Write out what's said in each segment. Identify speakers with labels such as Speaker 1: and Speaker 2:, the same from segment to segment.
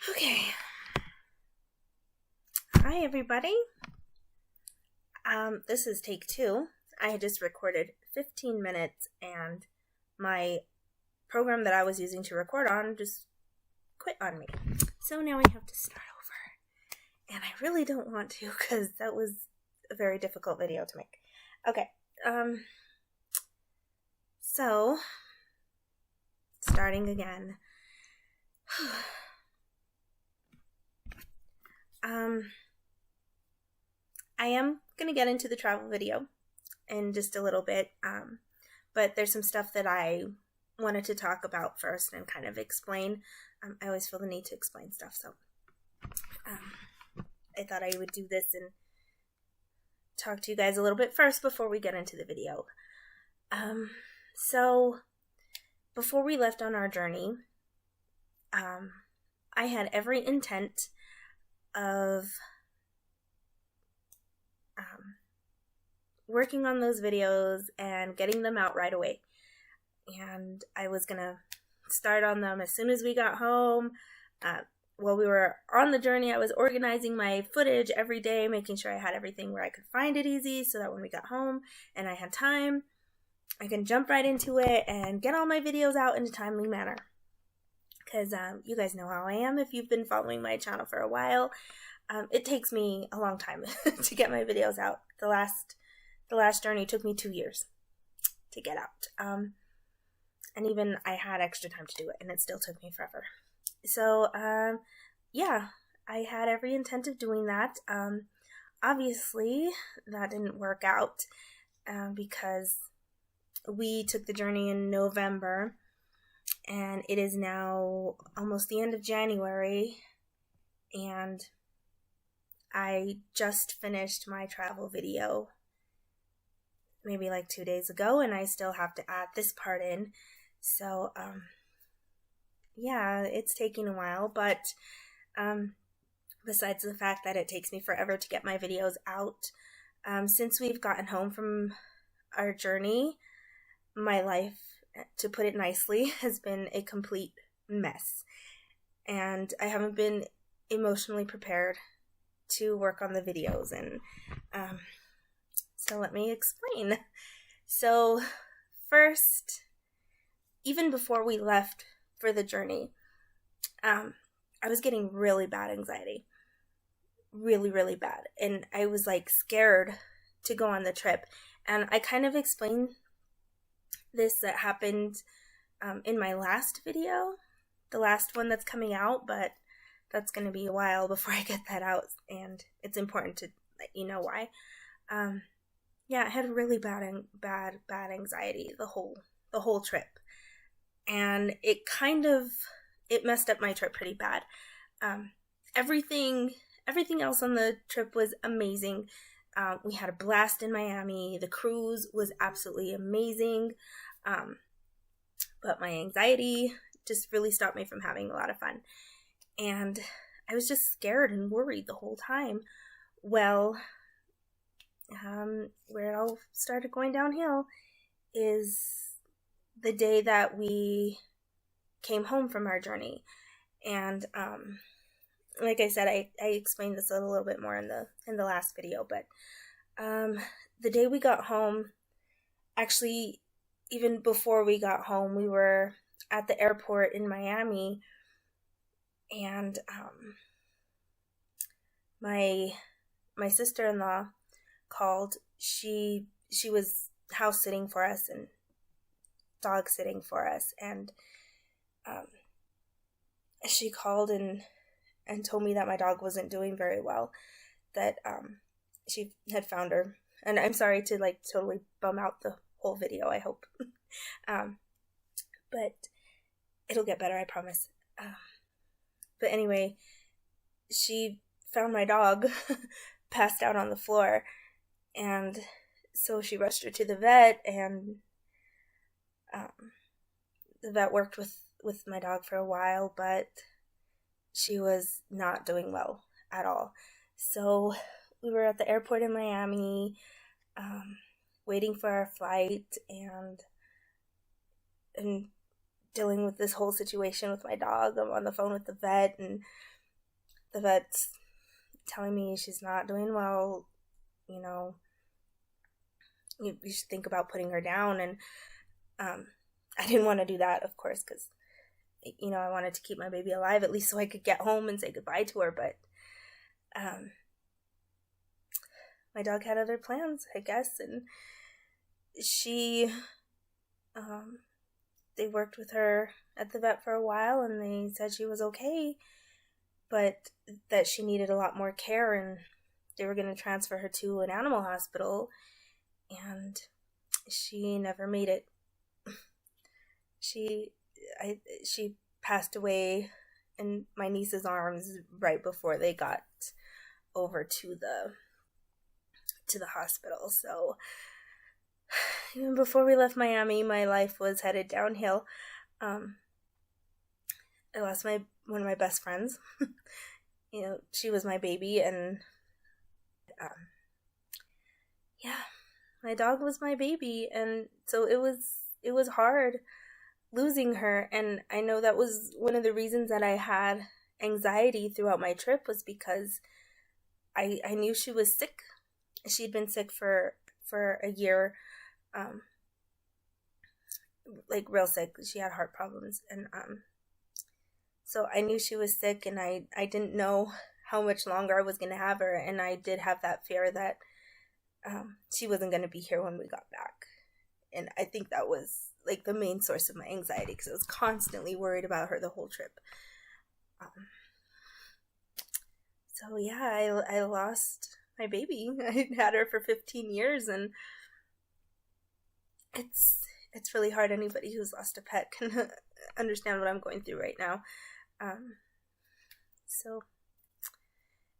Speaker 1: Okay. Hi, everybody. This is take 2. I had just recorded 15 minutes and my program that I was using to record on just quit on me. So now I have to start over. And I really don't want to because that was a very difficult video to make. Okay. So, starting again. I am going to get into the travel video in just a little bit, but there's some stuff that I wanted to talk about first and kind of explain. I always feel the need to explain stuff, so I thought I would do this and talk to you guys a little bit first before we get into the video. So, before we left on our journey, I had every intent of working on those videos and getting them out right away. And I was going to start on them as soon as we got home. While we were on the journey, I was organizing my footage every day, making sure I had everything where I could find it easy so that when we got home and I had time, I can jump right into it and get all my videos out in a timely manner. Because you guys know how I am if you've been following my channel for a while. It takes me a long time to get my videos out. The last journey took me 2 years to get out. And even I had extra time to do it, and it still took me forever. So, yeah, I had every intent of doing that. Obviously, that didn't work out because we took the journey in November, and it is now almost the end of January, and I just finished my travel video maybe like 2 days ago, and I still have to add this part in. So, yeah, it's taking a while, but besides the fact that it takes me forever to get my videos out, since we've gotten home from our journey, my life, to put it nicely, has been a complete mess. And I haven't been emotionally prepared to work on the videos, and so let me explain. So first, even before we left for the journey, I was getting really bad anxiety. Really, really bad. And I was like scared to go on the trip. And I kind of explained this that happened in my last video, the last one that's coming out, but that's going to be a while before I get that out, and it's important to let you know why. Yeah, I had really bad anxiety the whole trip, and it messed up my trip pretty bad. Everything else on the trip was amazing. We had a blast in Miami. The cruise was absolutely amazing, but my anxiety just really stopped me from having a lot of fun. And I was just scared and worried the whole time. Well, where it all started going downhill is the day that we came home from our journey. And like I said, I explained this a little bit more in the last video, but the day we got home, actually, even before we got home, we were at the airport in Miami, and my sister-in-law called. She was house sitting for us and dog sitting for us, and she called and told me that my dog wasn't doing very well, that she had found her. And I'm sorry to like totally bum out the whole video, I hope. But it'll get better, I promise. But anyway, she found my dog passed out on the floor, and so she rushed her to the vet, and the vet worked with my dog for a while, but she was not doing well at all. So we were at the airport in Miami, waiting for our flight, and dealing with this whole situation with my dog. I'm on the phone with the vet, and the vet's telling me she's not doing well, you know, you should think about putting her down. And I didn't want to do that, of course, because, you know, I wanted to keep my baby alive, at least so I could get home and say goodbye to her. But my dog had other plans, I guess, and they worked with her at the vet for a while, and they said she was okay, but that she needed a lot more care, and they were going to transfer her to an animal hospital, and she never made it. She passed away in my niece's arms right before they got over to the hospital. So even before we left Miami, my life was headed downhill. I lost one of my best friends. You know, she was my baby, and my dog was my baby, and so it was hard losing her. And I know that was one of the reasons that I had anxiety throughout my trip, was because I knew she was sick. She'd been sick for a year, like real sick. She had heart problems, and so I knew she was sick, and I didn't know how much longer I was going to have her, and I did have that fear that she wasn't going to be here when we got back. And I think that was like the main source of my anxiety, because I was constantly worried about her the whole trip. So yeah, I lost my baby. I had her for 15 years, and it's really hard. Anybody who's lost a pet can understand what I'm going through right now. So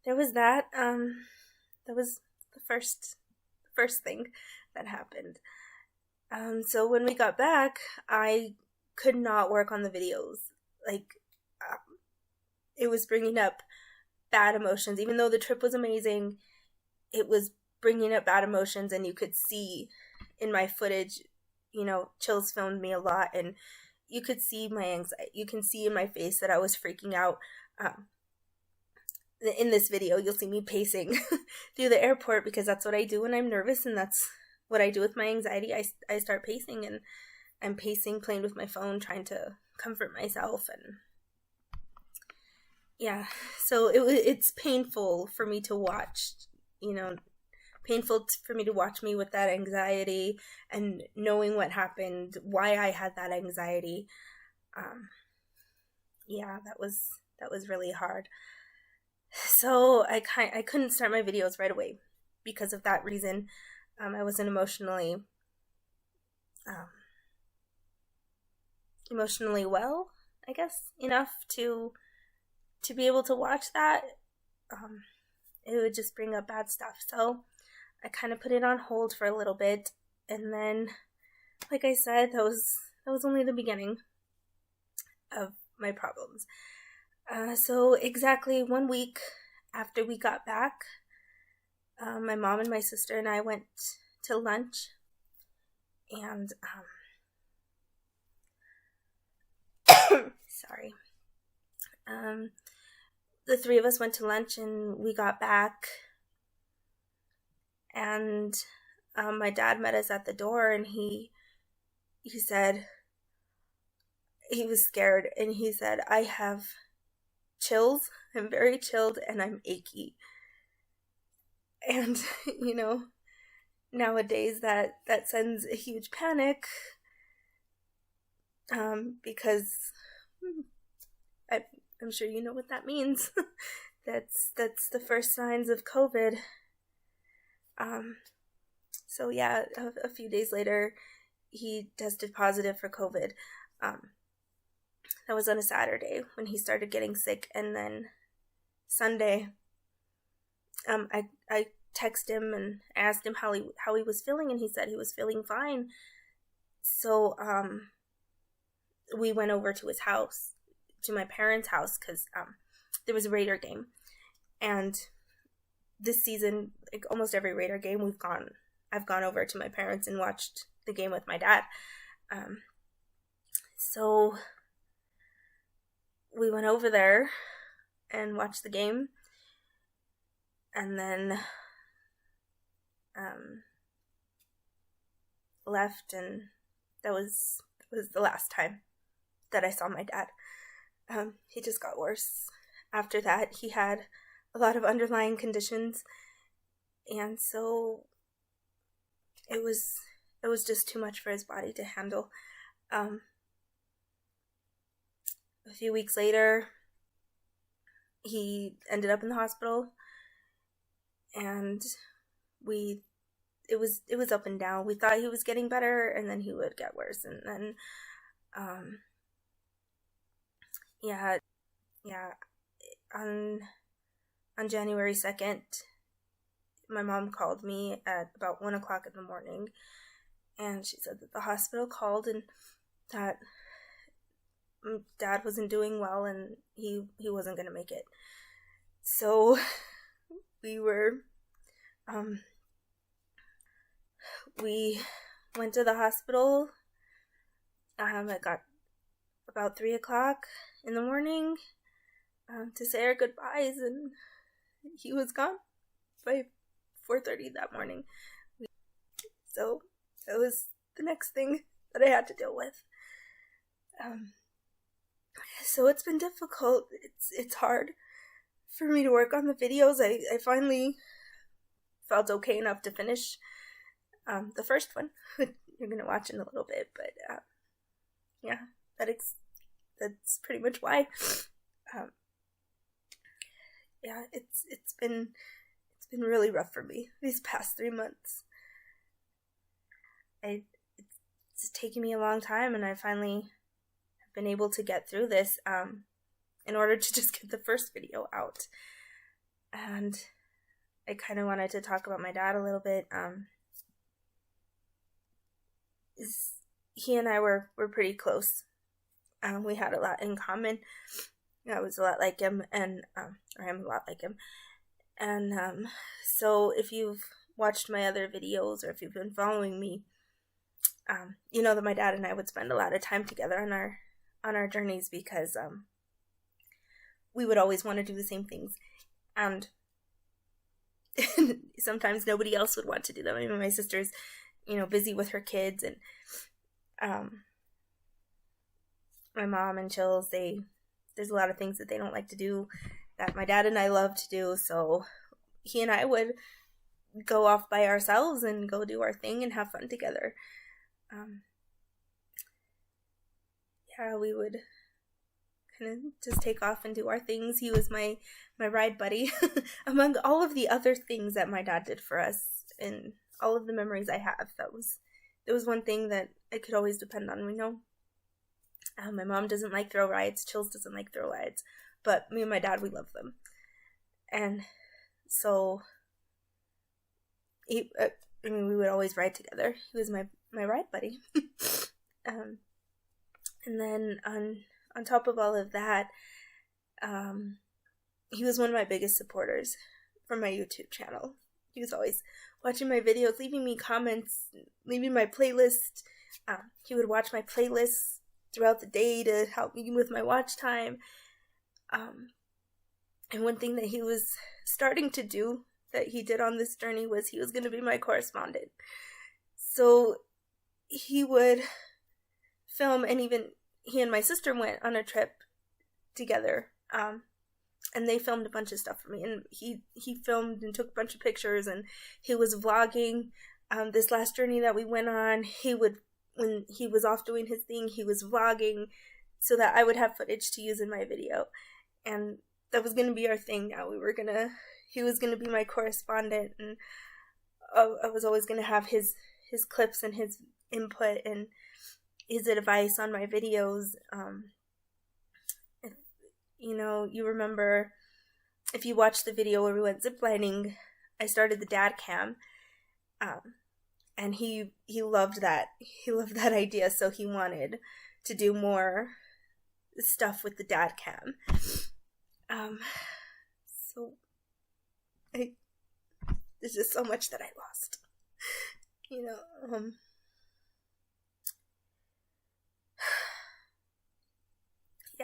Speaker 1: there was that. That was the first thing that happened. So when we got back, I could not work on the videos. Like, it was bringing up bad emotions. Even though the trip was amazing, it was bringing up bad emotions, and you could see in my footage, you know, Chills filmed me a lot, and you could see my anxiety. You can see in my face that I was freaking out. In this video, you'll see me pacing through the airport, because that's what I do when I'm nervous, and that's what I do with my anxiety. I start pacing, and I'm pacing, playing with my phone, trying to comfort myself. And yeah, so it's painful for me to watch, you know, for me to watch me with that anxiety, and knowing what happened, why I had that anxiety. Yeah, that was really hard. So I couldn't start my videos right away because of that reason. I wasn't emotionally well, I guess, enough to be able to watch that. It would just bring up bad stuff. So I kind of put it on hold for a little bit, and then, like I said, that was only the beginning of my problems. So exactly 1 week after we got back, my mom and my sister and I went to lunch, and sorry. The three of us went to lunch, and we got back, and my dad met us at the door, and he said, he was scared, and he said, "I have chills. I'm very chilled, and I'm achy." And, you know, nowadays that sends a huge panic, because I'm sure you know what that means. That's the first signs of COVID. So yeah, a few days later, he tested positive for COVID. That was on a Saturday when he started getting sick, and then Sunday, I texted him and asked him how he was feeling, and he said he was feeling fine. So we went over to his house, to my parents' house, because there was a Raider game, and this season, like almost every Raider game I've gone over to my parents and watched the game with my dad. So we went over there, and watch the game, and then left, and that was the last time that I saw my dad. He just got worse. After that, he had a lot of underlying conditions, and so it was just too much for his body to handle. A few weeks later, he ended up in the hospital, and it was up and down. We thought he was getting better, and then he would get worse, and then on January 2nd, my mom called me at about 1 o'clock in the morning, and she said that the hospital called and that Dad wasn't doing well and he wasn't going to make it. So we went to the hospital. It got about 3 o'clock in the morning to say our goodbyes, and he was gone by 4:30 that morning. So that was the next thing that I had to deal with. So it's been difficult. It's hard for me to work on the videos. I finally felt okay enough to finish the first one. You're gonna watch in a little bit, but that's pretty much why. It's been really rough for me these past 3 months. It's taken me a long time, and I finally have been able to get through this in order to just get the first video out. And I kind of wanted to talk about my dad a little bit. He and I were pretty close. We had a lot in common. I was a lot like him, and I am a lot like him. And so if you've watched my other videos, or if you've been following me, you know that my dad and I would spend a lot of time together on our journeys, because we would always want to do the same things, and sometimes nobody else would want to do them. I mean, my sister's, busy with her kids, and my mom and Chills, there's a lot of things that they don't like to do that my dad and I love to do, so he and I would go off by ourselves and go do our thing and have fun together. We would kind of just take off and do our things. He was my ride buddy among all of the other things that my dad did for us, and all of the memories I have. That was one thing that I could always depend on. My mom doesn't like thrill rides. Chills doesn't like thrill rides. But me and my dad, we love them. And so we would always ride together. He was my ride buddy. And then on top of all of that, he was one of my biggest supporters for my YouTube channel. He was always watching my videos, leaving me comments, leaving my playlist. He would watch my playlists throughout the day to help me with my watch time. And one thing that he was starting to do, that he did on this journey, was he was going to be my correspondent. So he would film, and even he and my sister went on a trip together, and they filmed a bunch of stuff for me, and he filmed and took a bunch of pictures, and he was vlogging this last journey that we went on. When he was off doing his thing, he was vlogging so that I would have footage to use in my video, and that was going to be our thing now. He was going to be my correspondent, and I was always going to have his clips and his input and his advice on my videos. If you remember, if you watched the video where we went ziplining, I started the dad cam, and he loved that. He loved that idea, so he wanted to do more stuff with the dad cam. So there's just so much that I lost.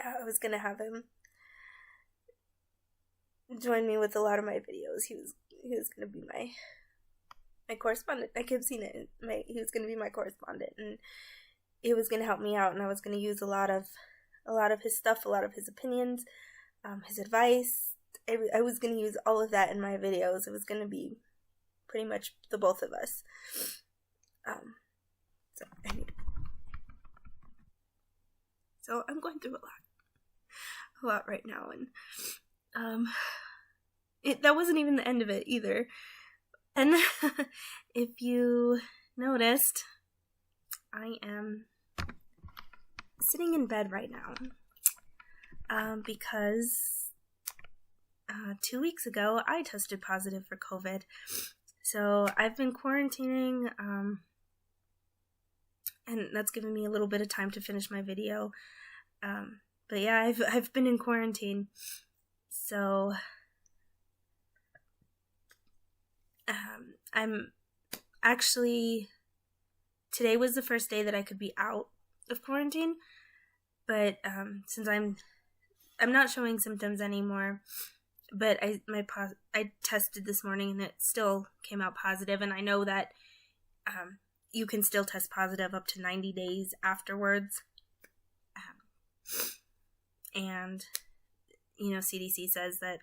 Speaker 1: I was gonna have him join me with a lot of my videos. He was gonna be my correspondent. I kept seeing it. He was gonna be my correspondent, and he was gonna help me out, and I was gonna use a lot of his stuff, a lot of his opinions, his advice. I was gonna use all of that in my videos. It was gonna be pretty much the both of us. So I'm going through a lot right now, and that wasn't even the end of it either. And if you noticed, I am sitting in bed right now because 2 weeks ago I tested positive for COVID. So I've been quarantining, and that's given me a little bit of time to finish my video. But yeah, I've been in quarantine. So I'm actually, today was the first day that I could be out of quarantine, but since I'm not showing symptoms anymore, but I tested this morning and it still came out positive, and I know that you can still test positive up to 90 days afterwards, and CDC says that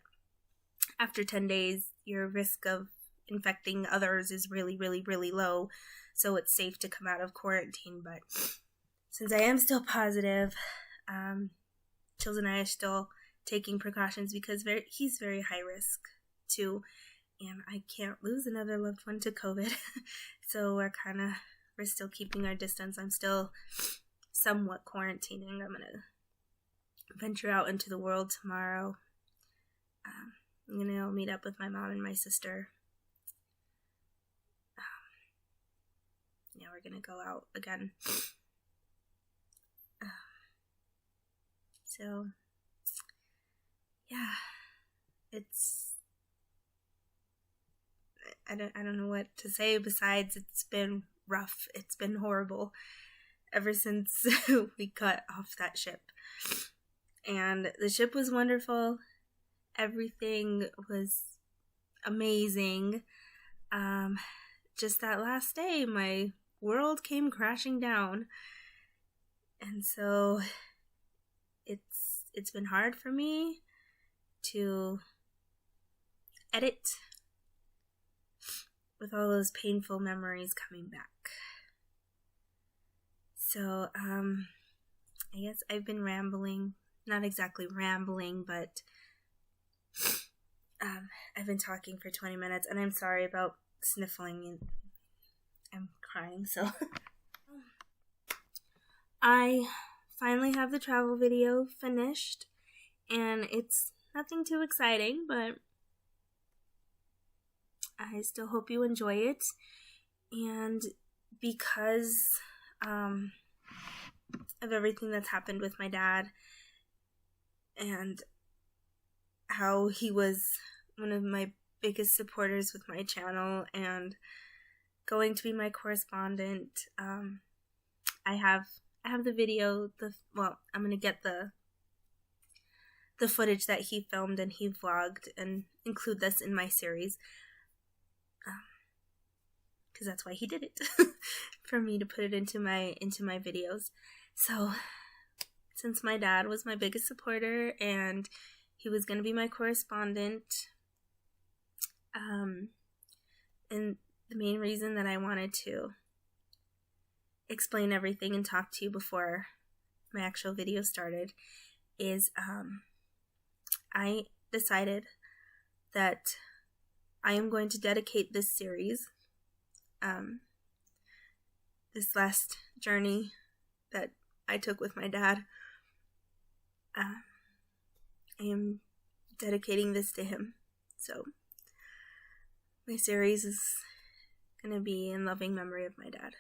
Speaker 1: after 10 days your risk of infecting others is really, really, really low, so it's safe to come out of quarantine. But since I am still positive, Chills and I are still taking precautions because he's very high risk too, and I can't lose another loved one to COVID. So we're still keeping our distance. I'm still somewhat quarantining. I'm gonna venture out into the world tomorrow. I'm gonna meet up with my mom and my sister. We're gonna go out again. So yeah, I don't know what to say besides it's been rough. It's been horrible ever since we cut off that ship. And the ship was wonderful. Everything was amazing. Just that last day, my world came crashing down. And so it's been hard for me to edit with all those painful memories coming back. So, I guess I've been rambling. Not exactly rambling, but I've been talking for 20 minutes, and I'm sorry about sniffling and I'm crying, so. I finally have the travel video finished, and it's nothing too exciting, but I still hope you enjoy it. And because of everything that's happened with my dad and how he was one of my biggest supporters with my channel and going to be my correspondent, I have the video. I'm gonna get the footage that he filmed and he vlogged and include this in my series, because that's why he did it, for me to put it into my videos. So since my dad was my biggest supporter and he was gonna be my correspondent, and the main reason that I wanted to explain everything and talk to you before my actual video started is I decided that I am going to dedicate this series, this last journey that I took with my dad, I am dedicating this to him. So my series is going to be in loving memory of my dad.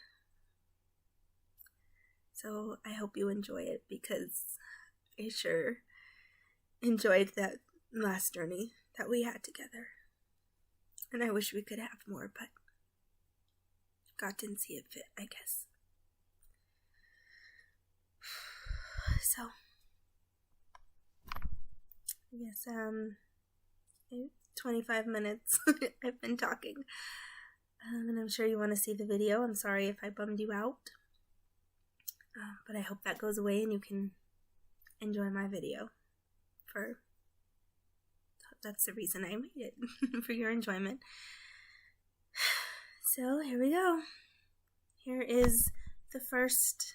Speaker 1: So I hope you enjoy it, because I sure enjoyed that last journey that we had together. And I wish we could have more, but God didn't see it fit, I guess. So, yes, 25 minutes I've been talking. And I'm sure you want to see the video. I'm sorry if I bummed you out. But I hope that goes away and you can enjoy my video. That's the reason I made it, for your enjoyment. So here we go. Here is the first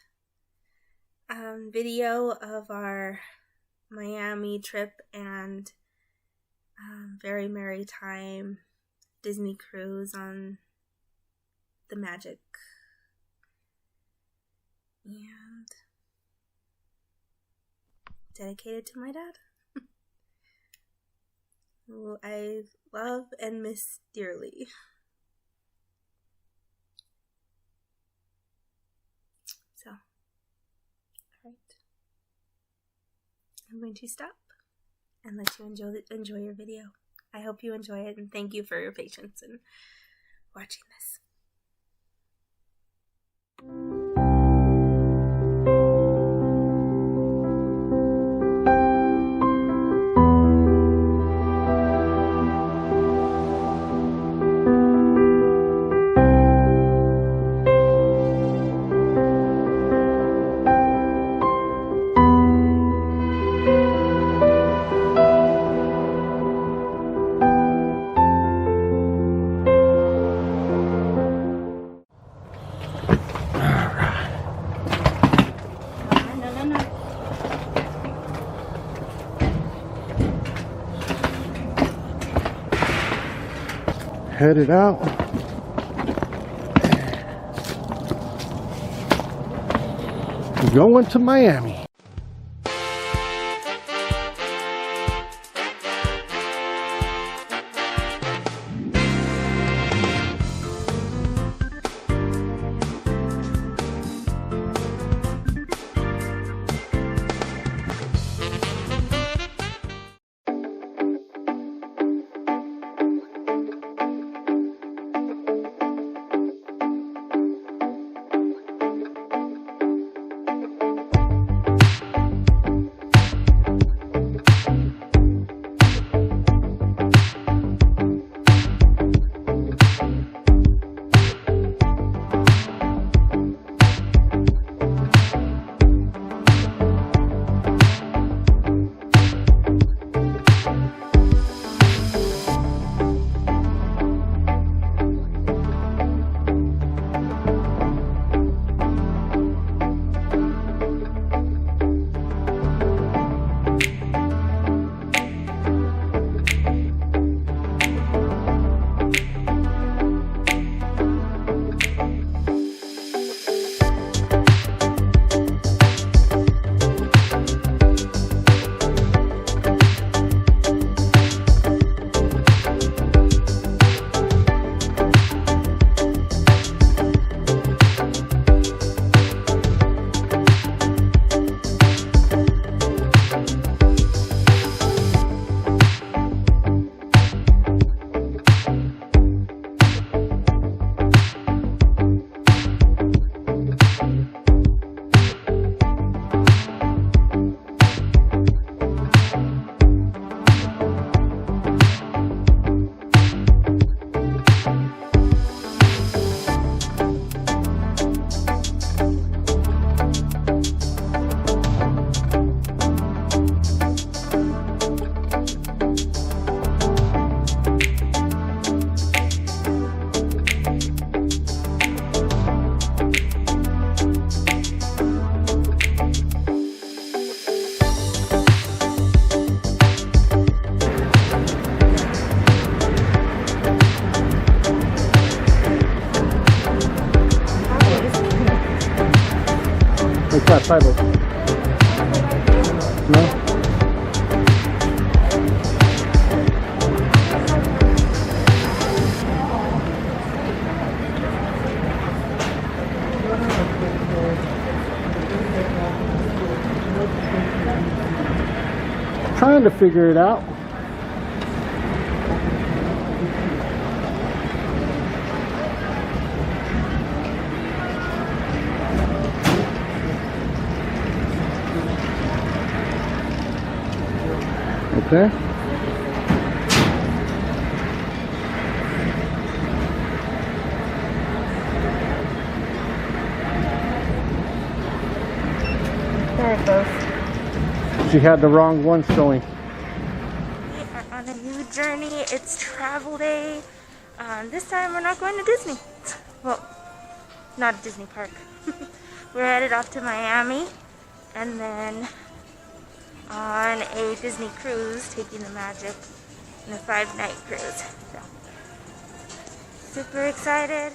Speaker 1: video of our Miami trip and very merry time Disney cruise on the Magic. And dedicated to my dad, who I love and miss dearly. So, alright. I'm going to stop and let you enjoy your video. I hope you enjoy it, and thank you for your patience in watching this.
Speaker 2: Headed out. Going to Miami. What's that, 5 of? No? Trying to figure it out. Okay. She had the wrong one showing.
Speaker 1: We are on a new journey. It's travel day. This time we're not going to Disney. Well, not a Disney park. We're headed off to Miami and then on a Disney cruise, taking the Magic in a 5-night cruise. So, super excited.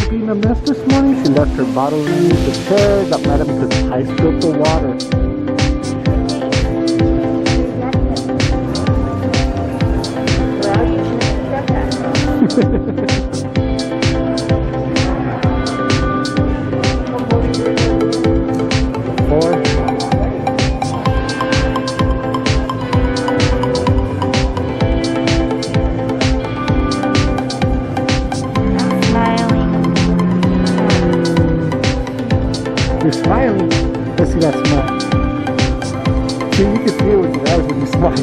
Speaker 2: In a mess this morning. She left her bottle underneath the chair, got mad at me because I spilled the water.
Speaker 1: Well, you shouldn't have said that.
Speaker 2: 4. You're smiling. Let's see that smile. See, you can see it with your eyes when you smile.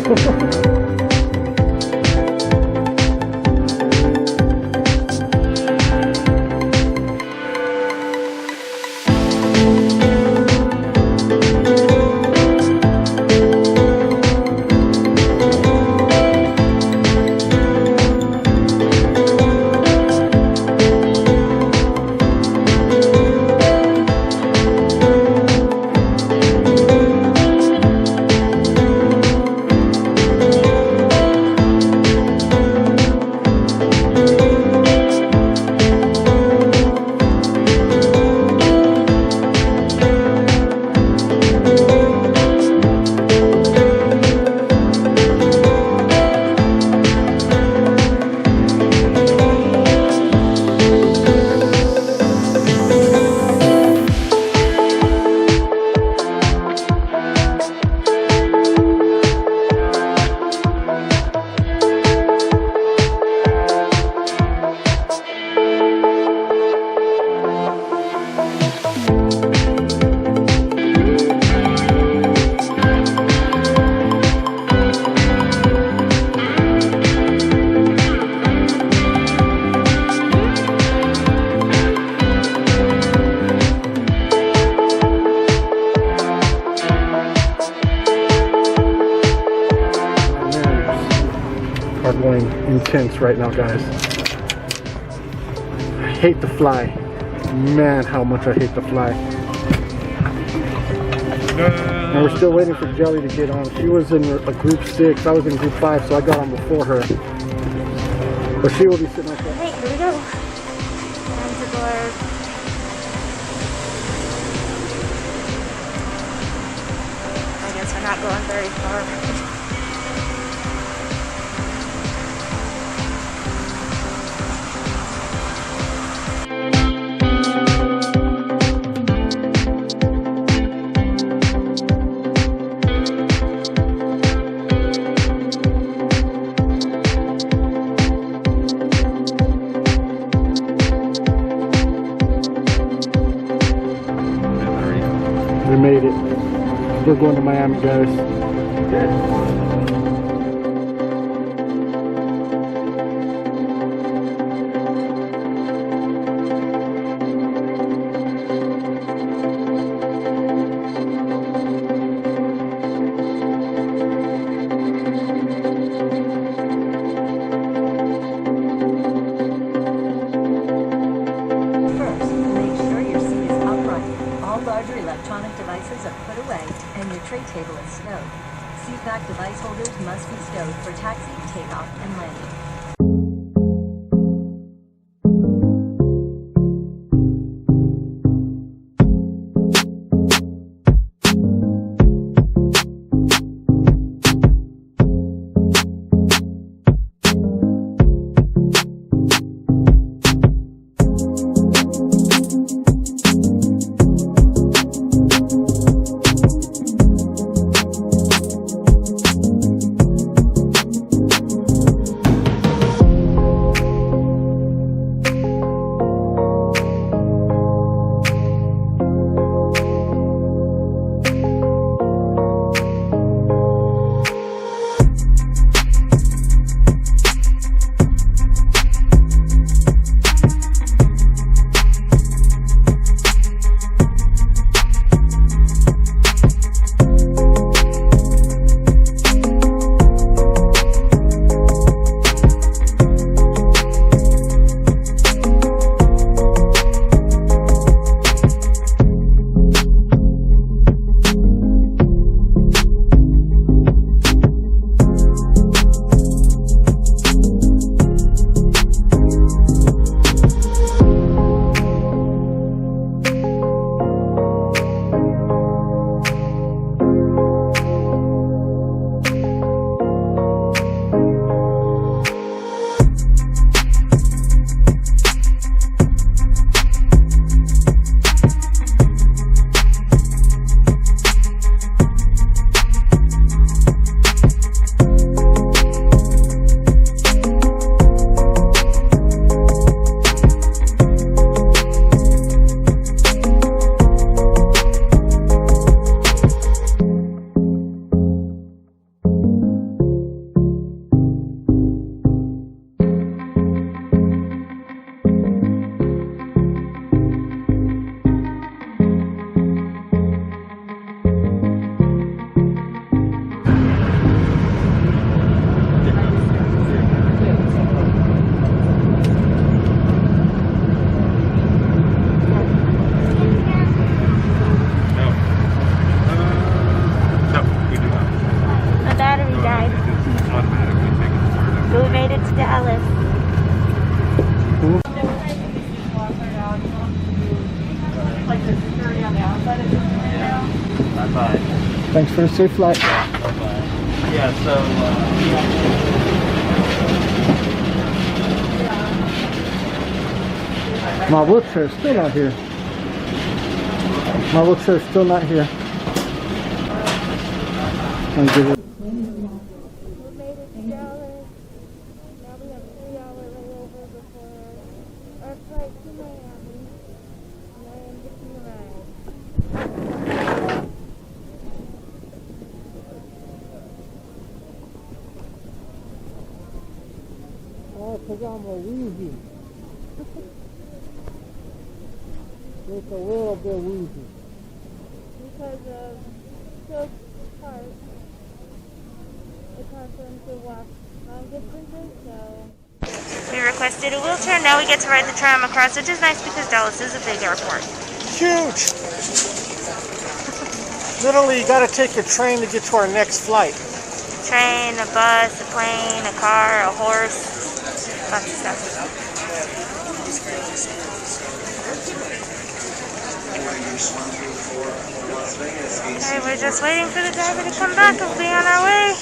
Speaker 2: intense right now, guys. I hate the fly. Man, how much I hate the fly. And we're still waiting for Jelly to get on. She was in a group 6. I was in group 5, so I got on before her. But she will be sitting right there.
Speaker 1: Hey, here we go. Time to board. I guess we're not going very far.
Speaker 2: We made it. We're going to Miami, guys.
Speaker 3: Larger electronic devices are put away and your tray table is stowed. Seatback device holders must be stowed for taxi, takeoff, and landing.
Speaker 2: Thanks for a safe flight.
Speaker 4: Yeah, so
Speaker 2: my wheelchair is still not here. My wheelchair is still not here. I'll give it.
Speaker 5: Oh, because I'm a wheezy. It's a little bit wheezy.
Speaker 6: Because of Silk Park, it's hard for him to walk long distances, so
Speaker 1: We requested a wheelchair. Now we get to ride the tram across, which is nice because Dallas is a big airport.
Speaker 2: Huge. Literally, you got to take a train to get to our next flight.
Speaker 1: Train, a bus, a plane, a car, a horse, lots of stuff. Okay, we're just waiting for the driver to come back. We'll be on our way.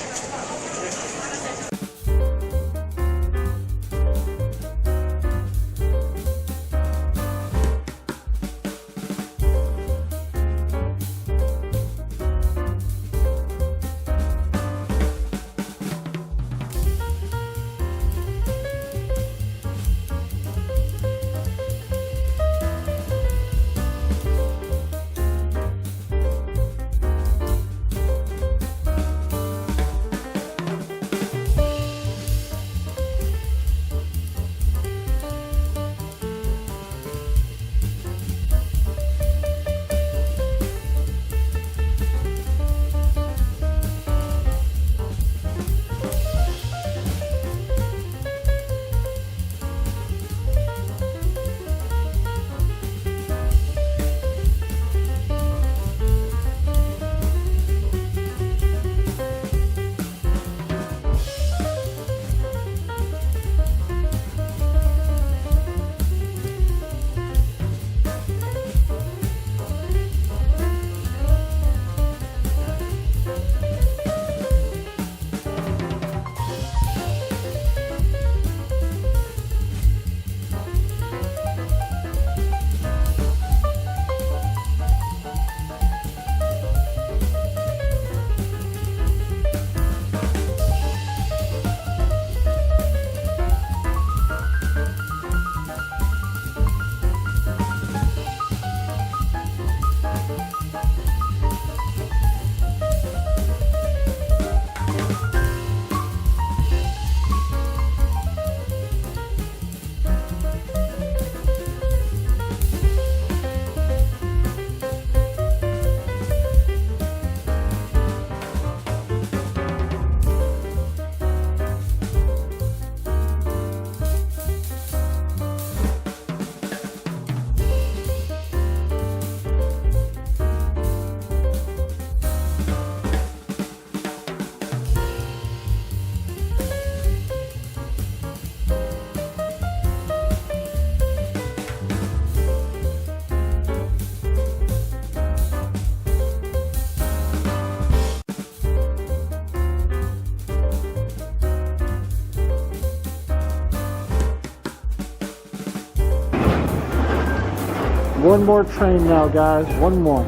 Speaker 2: One more train now, guys. One more.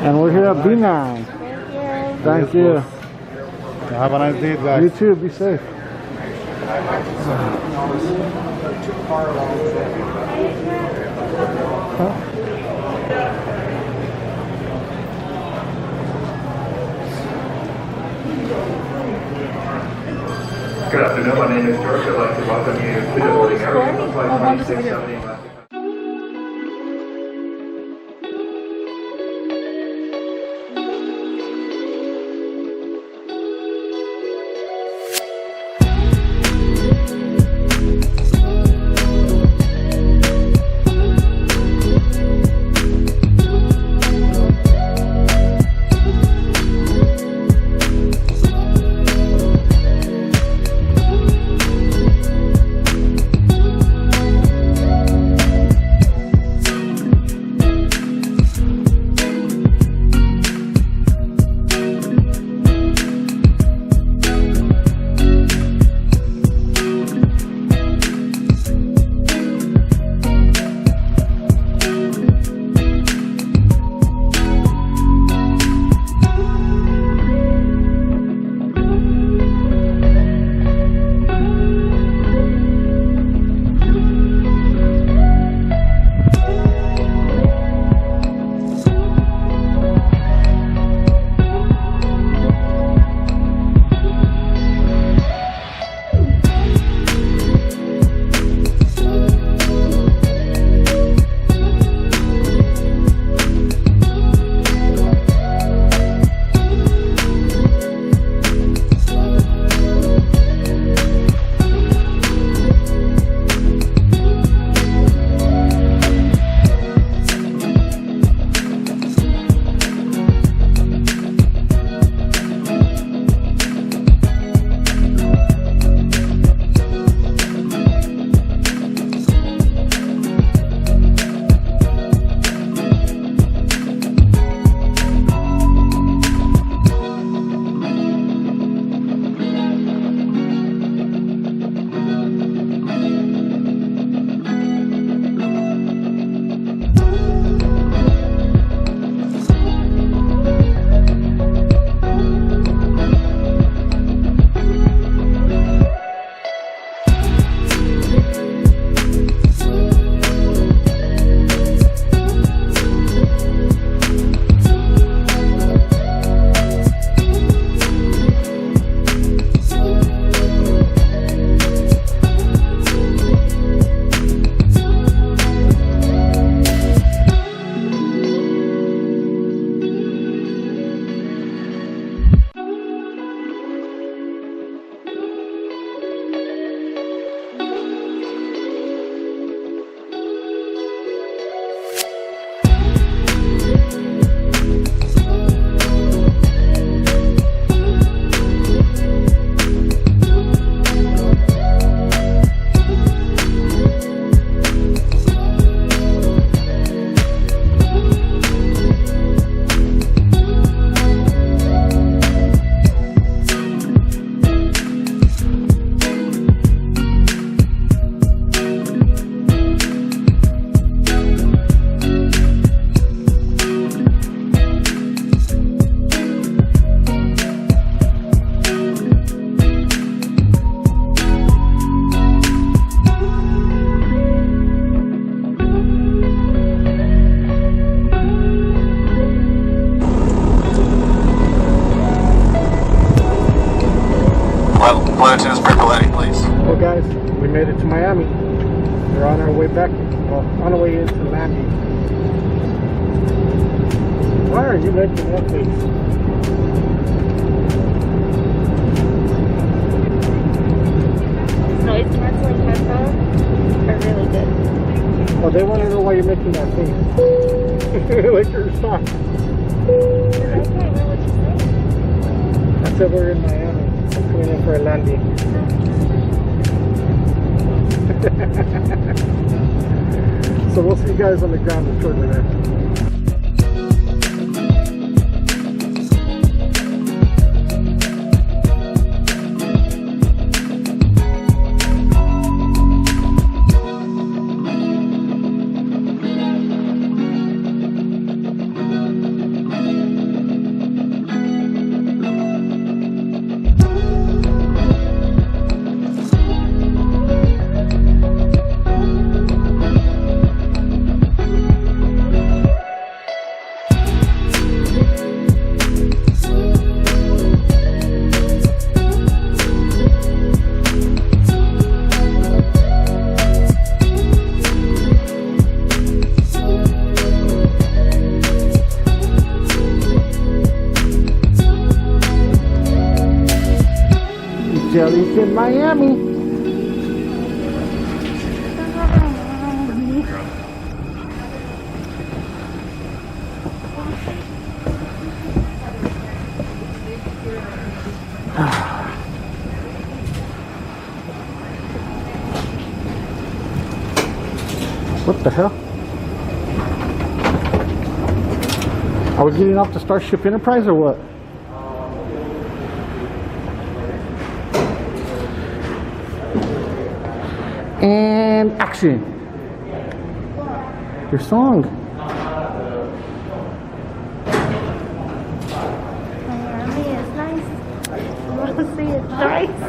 Speaker 2: And we're here at B9. Thank you.
Speaker 5: Have a nice day, guys.
Speaker 2: You too. Be safe.
Speaker 7: Good afternoon, my name is George. I'd like to welcome you to the boarding area of Flight 2670.
Speaker 2: guys, we made it to Miami. We're on our way back, well, on our way into Landy. Why are you making that face?
Speaker 1: Noise canceling headphones are really good.
Speaker 2: Oh, they want to know why you're making that face. Like you're shocked.
Speaker 1: I can't hear what you're saying.
Speaker 2: I said we're in Miami. I'm coming in for a landing. So we'll see you guys on the ground shortly there. Jelly's in Miami. What the hell? Are we getting off the Starship Enterprise or what? And action. Your song.
Speaker 1: Miami is nice. I want to see it twice.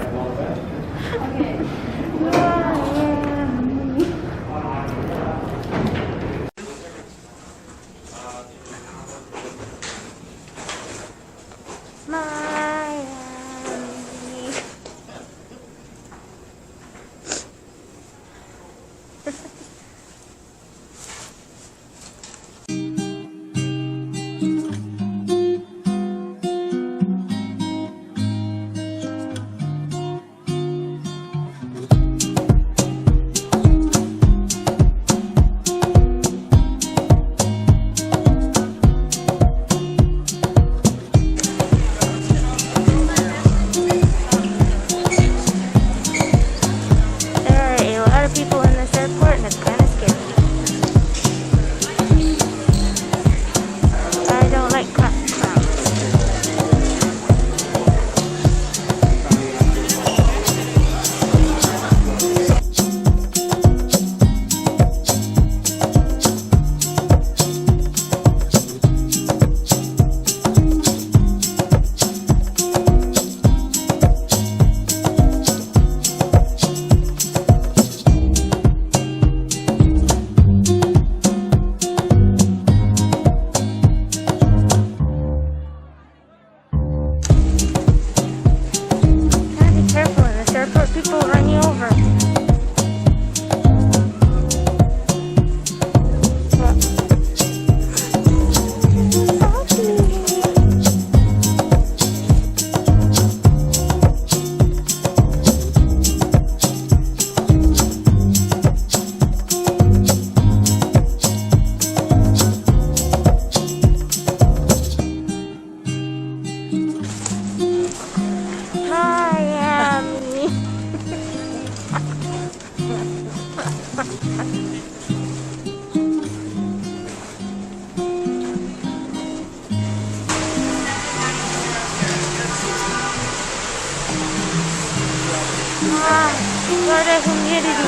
Speaker 6: What a humidity.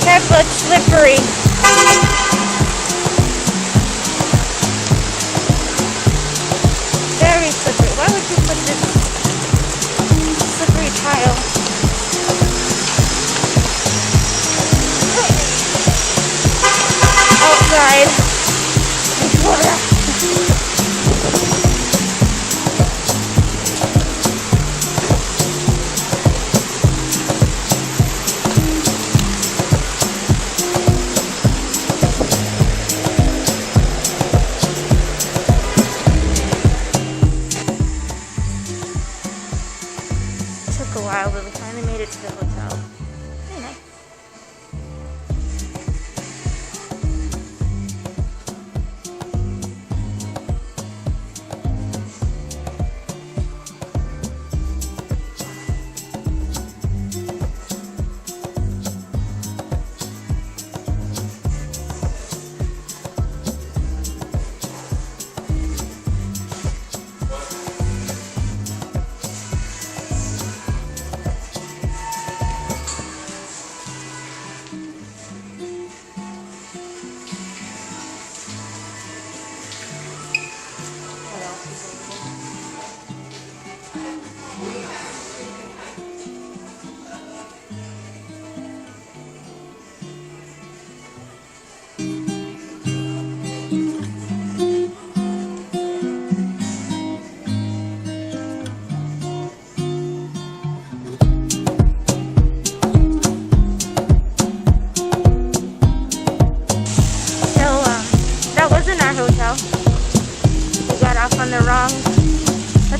Speaker 6: Careful, it's slippery. Very slippery. Why would you put this slippery tile?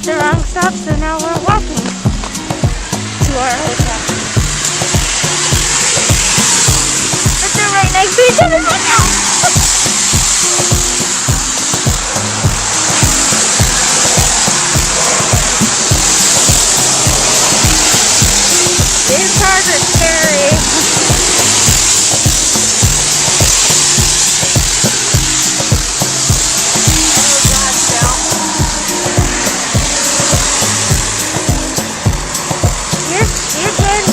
Speaker 6: the wrong stop, so now we're walking to our hotel. But they're right next to each other right now. These cars are scary. You're good.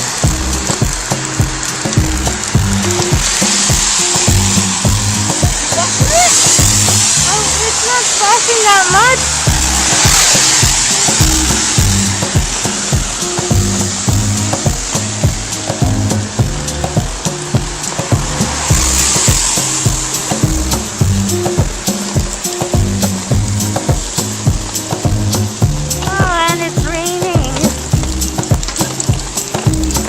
Speaker 6: Oh, it's not splashing that much. Oh, and it's raining.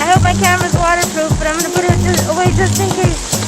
Speaker 6: I hope my camera's waterproof, but I'm gonna put it away just in case.